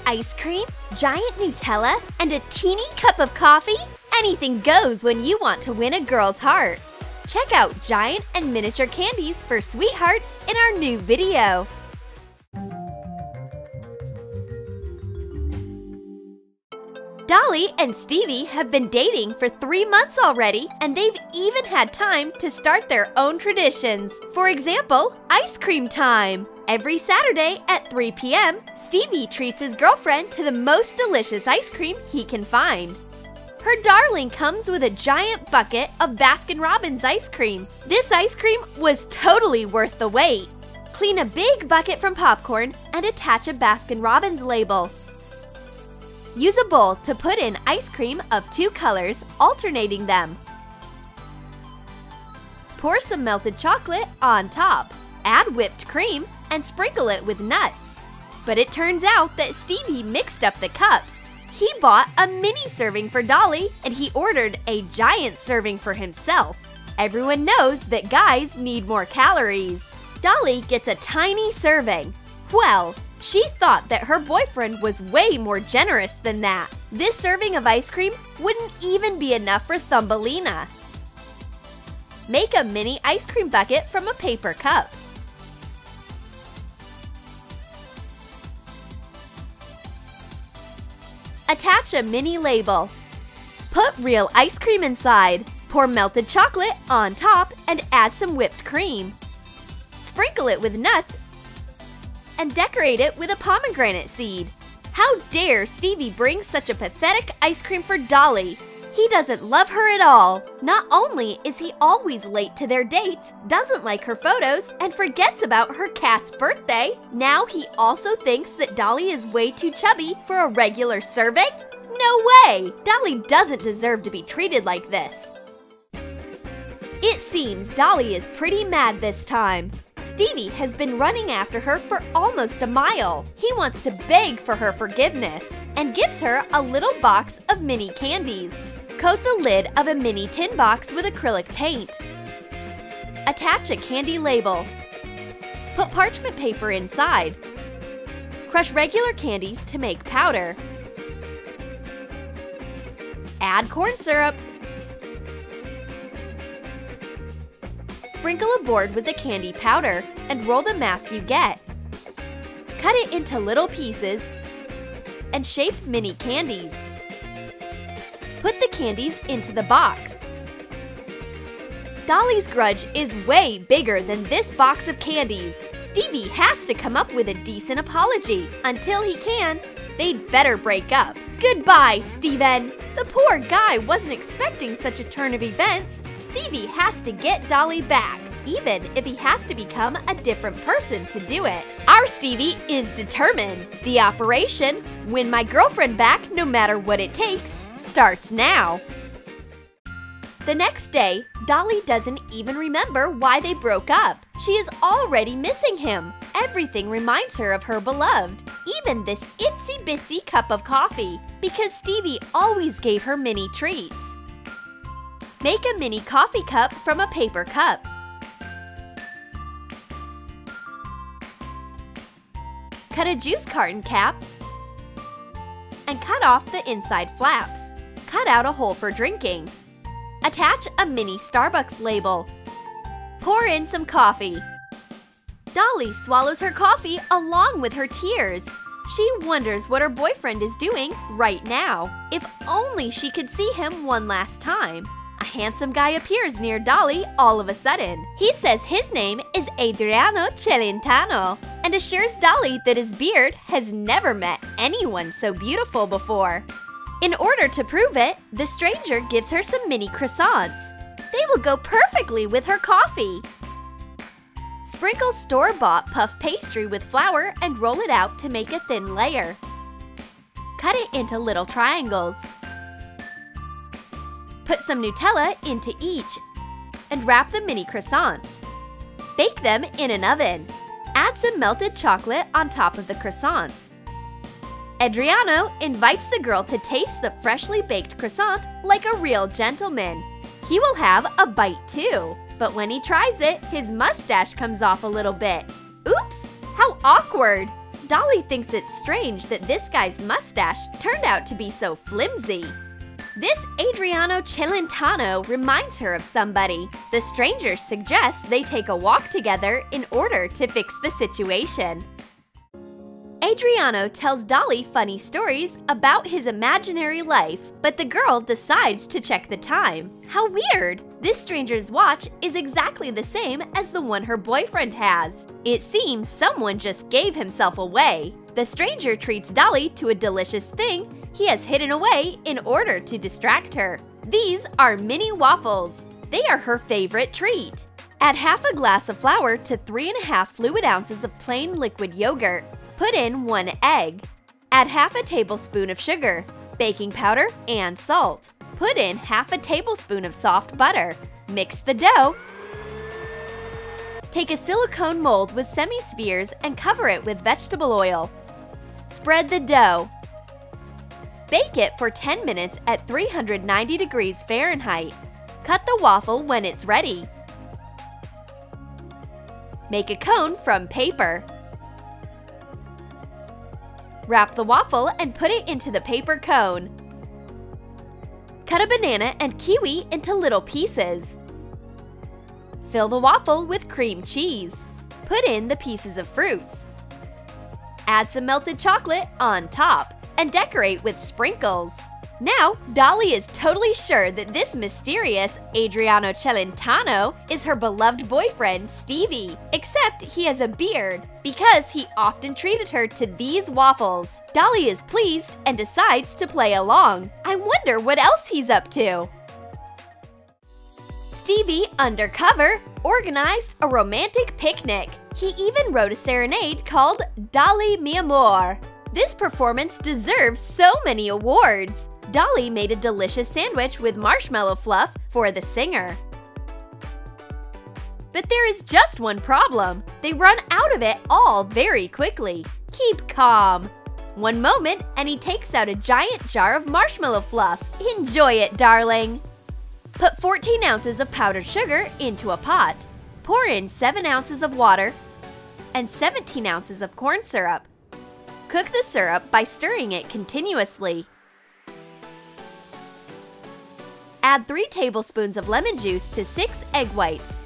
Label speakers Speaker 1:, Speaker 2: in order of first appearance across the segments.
Speaker 1: ice cream, giant Nutella, and a teeny cup of coffee? Anything goes when you want to win a girl's heart. Check out giant and miniature candies for sweethearts in our new video. Dolly and Stevie have been dating for 3 months already, and they've even had time to start their own traditions. For example, ice cream time. Every Saturday at 3 p.m., Stevie treats his girlfriend to the most delicious ice cream he can find. Her darling comes with a giant bucket of Baskin-Robbins ice cream. This ice cream was totally worth the wait. Clean a big bucket from popcorn and attach a Baskin-Robbins label. Use a bowl to put in ice cream of 2 colors, alternating them. Pour some melted chocolate on top. Add whipped cream and sprinkle it with nuts. But it turns out that Stevie mixed up the cups. He bought a mini serving for Dolly and he ordered a giant serving for himself. Everyone knows that guys need more calories. Dolly gets a tiny serving. Well, she thought that her boyfriend was way more generous than that. This serving of ice cream wouldn't even be enough for Thumbelina. Make a mini ice cream bucket from a paper cup. Attach a mini label. Put real ice cream inside. Pour melted chocolate on top and add some whipped cream. Sprinkle it with nuts and decorate it with a pomegranate seed. How dare Stevie bring such a pathetic ice cream for Dolly? He doesn't love her at all. Not only is he always late to their dates, doesn't like her photos, and forgets about her cat's birthday, now he also thinks that Dolly is way too chubby for a regular serving? No way! Dolly doesn't deserve to be treated like this. It seems Dolly is pretty mad this time. Stevie has been running after her for almost a mile. He wants to beg for her forgiveness and gives her a little box of mini candies. Coat the lid of a mini tin box with acrylic paint. Attach a candy label. Put parchment paper inside. Crush regular candies to make powder. Add corn syrup. Sprinkle a board with the candy powder and roll the mass you get. Cut it into little pieces and shape mini candies. Put the candies into the box. Dolly's grudge is way bigger than this box of candies. Stevie has to come up with a decent apology. Until he can, they'd better break up. Goodbye, Steven! The poor guy wasn't expecting such a turn of events. Stevie has to get Dolly back, even if he has to become a different person to do it. Our Stevie is determined. The operation, win my girlfriend back no matter what it takes, starts now. The next day, Dolly doesn't even remember why they broke up. She is already missing him. Everything reminds her of her beloved, even this itsy-bitsy cup of coffee, because Stevie always gave her mini treats. Make a mini coffee cup from a paper cup. Cut a juice carton cap and cut off the inside flaps. Cut out a hole for drinking. Attach a mini Starbucks label. Pour in some coffee. Dolly swallows her coffee along with her tears. She wonders what her boyfriend is doing right now. If only she could see him one last time. A handsome guy appears near Dolly all of a sudden. He says his name is Adriano Celentano and assures Dolly that his beard has never met anyone so beautiful before. In order to prove it, the stranger gives her some mini croissants. They will go perfectly with her coffee. Sprinkle store-bought puff pastry with flour and roll it out to make a thin layer. Cut it into little triangles. Put some Nutella into each and wrap the mini croissants. Bake them in an oven. Add some melted chocolate on top of the croissants. Adriano invites the girl to taste the freshly baked croissant like a real gentleman. He will have a bite too, but when he tries it, his mustache comes off a little bit. Oops, how awkward! Dolly thinks it's strange that this guy's mustache turned out to be so flimsy. This Adriano Celentano reminds her of somebody. The stranger suggests they take a walk together in order to fix the situation. Adriano tells Dolly funny stories about his imaginary life, but the girl decides to check the time. How weird! This stranger's watch is exactly the same as the one her boyfriend has. It seems someone just gave himself away. The stranger treats Dolly to a delicious thing he has hidden away in order to distract her. These are mini waffles. They are her favorite treat. Add half a glass of flour to 3½ fluid ounces of plain liquid yogurt. Put in 1 egg. Add half a tablespoon of sugar, baking powder, and salt. Put in half a tablespoon of soft butter. Mix the dough. Take a silicone mold with semi-spheres and cover it with vegetable oil. Spread the dough. Bake it for 10 minutes at 390 degrees Fahrenheit. Cut the waffle when it's ready. Make a cone from paper. Wrap the waffle and put it into the paper cone. Cut a banana and kiwi into little pieces. Fill the waffle with cream cheese. Put in the pieces of fruits. Add some melted chocolate on top and decorate with sprinkles. Now, Dolly is totally sure that this mysterious Adriano Celentano is her beloved boyfriend, Stevie, except he has a beard because he often treated her to these waffles. Dolly is pleased and decides to play along. I wonder what else he's up to. Stevie, undercover, organized a romantic picnic. He even wrote a serenade called Dolly Mi Amor. This performance deserves so many awards. Dolly made a delicious sandwich with marshmallow fluff for the singer. But there is just one problem. They run out of it all very quickly. Keep calm. One moment and he takes out a giant jar of marshmallow fluff. Enjoy it, darling. Put 14 ounces of powdered sugar into a pot. Pour in 7 ounces of water and 17 ounces of corn syrup. Cook the syrup by stirring it continuously. Add 3 tablespoons of lemon juice to 6 egg whites.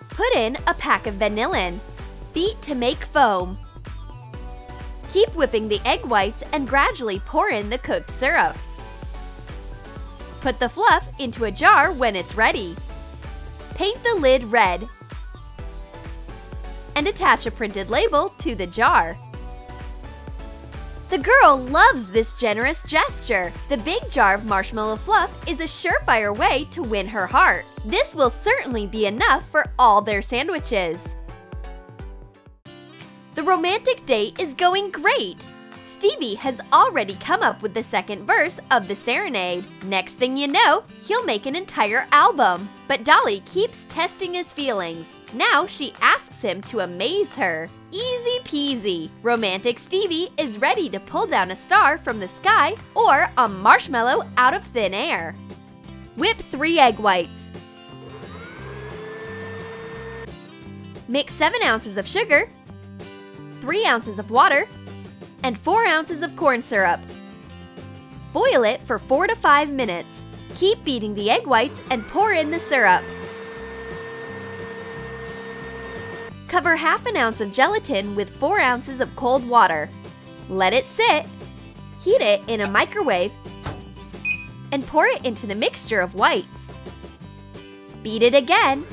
Speaker 1: Put in a pack of vanillin. Beat to make foam. Keep whipping the egg whites and gradually pour in the cooked syrup. Put the fluff into a jar when it's ready. Paint the lid red and attach a printed label to the jar. The girl loves this generous gesture. The big jar of marshmallow fluff is a surefire way to win her heart. This will certainly be enough for all their sandwiches. The romantic date is going great. Stevie has already come up with the second verse of the serenade. Next thing you know, he'll make an entire album. But Dolly keeps testing his feelings. Now she asks him to amaze her. Easy peasy. Romantic Stevie is ready to pull down a star from the sky or a marshmallow out of thin air. Whip 3 egg whites. Mix 7 ounces of sugar, 3 ounces of water, and 4 ounces of corn syrup. Boil it for 4 to 5 minutes. Keep beating the egg whites and pour in the syrup. Cover half an ounce of gelatin with 4 ounces of cold water. Let it sit. Heat it in a microwave and pour it into the mixture of whites. Beat it again.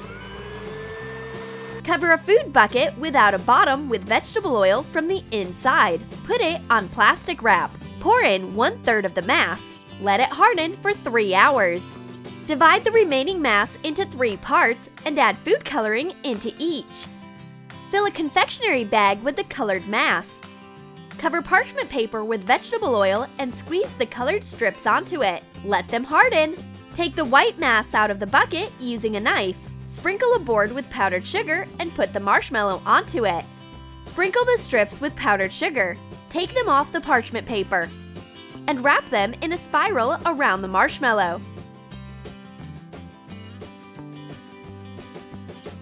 Speaker 1: Cover a food bucket without a bottom with vegetable oil from the inside. Put it on plastic wrap. Pour in 1/3 of the mass. Let it harden for 3 hours. Divide the remaining mass into 3 parts and add food coloring into each. Fill a confectionery bag with the colored mass. Cover parchment paper with vegetable oil and squeeze the colored strips onto it. Let them harden. Take the white mass out of the bucket using a knife. Sprinkle a board with powdered sugar and put the marshmallow onto it. Sprinkle the strips with powdered sugar. Take them off the parchment paper and wrap them in a spiral around the marshmallow.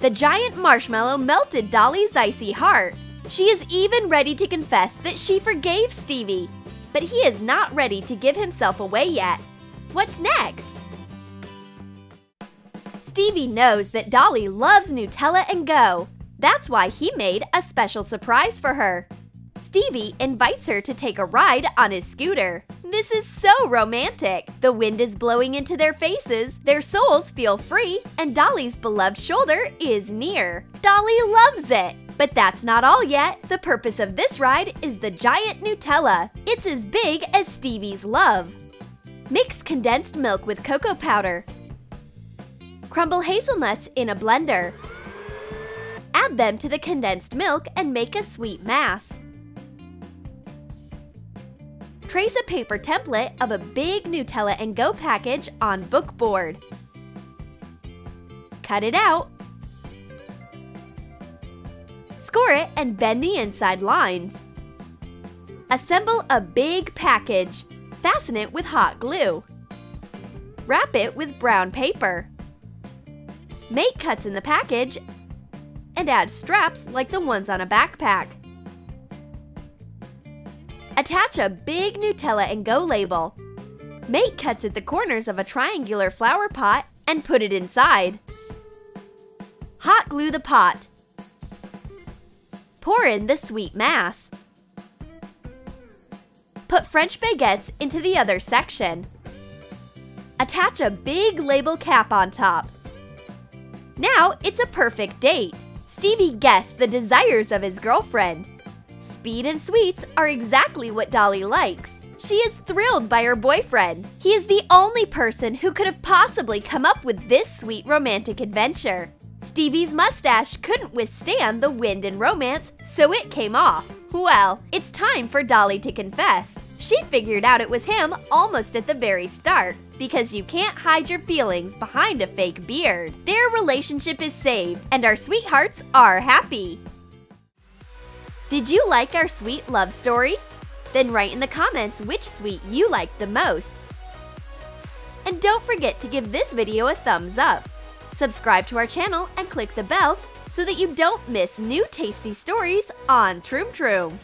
Speaker 1: The giant marshmallow melted Dolly's icy heart. She is even ready to confess that she forgave Stevie, but he is not ready to give himself away yet. What's next? Stevie knows that Dolly loves Nutella and Go. That's why he made a special surprise for her. Stevie invites her to take a ride on his scooter. This is so romantic. The wind is blowing into their faces, their souls feel free, and Dolly's beloved shoulder is near. Dolly loves it! But that's not all yet. The purpose of this ride is the giant Nutella. It's as big as Stevie's love. Mix condensed milk with cocoa powder. Crumble hazelnuts in a blender. Add them to the condensed milk and make a sweet mass. Trace a paper template of a big Nutella and Go package on bookboard. Cut it out. Score it and bend the inside lines. Assemble a big package. Fasten it with hot glue. Wrap it with brown paper. Make cuts in the package and add straps like the ones on a backpack. Attach a big Nutella and Go label. Make cuts at the corners of a triangular flower pot and put it inside. Hot glue the pot. Pour in the sweet mass. Put French baguettes into the other section. Attach a big label cap on top. Now it's a perfect date. Stevie guessed the desires of his girlfriend. Speed and sweets are exactly what Dolly likes. She is thrilled by her boyfriend. He is the only person who could have possibly come up with this sweet romantic adventure. Stevie's mustache couldn't withstand the wind and romance, so it came off. Well, it's time for Dolly to confess. She figured out it was him almost at the very start, because you can't hide your feelings behind a fake beard. Their relationship is saved, and our sweethearts are happy. Did you like our sweet love story? Then write in the comments which sweet you liked the most. And don't forget to give this video a thumbs up. Subscribe to our channel and click the bell so that you don't miss new tasty stories on Troom Troom.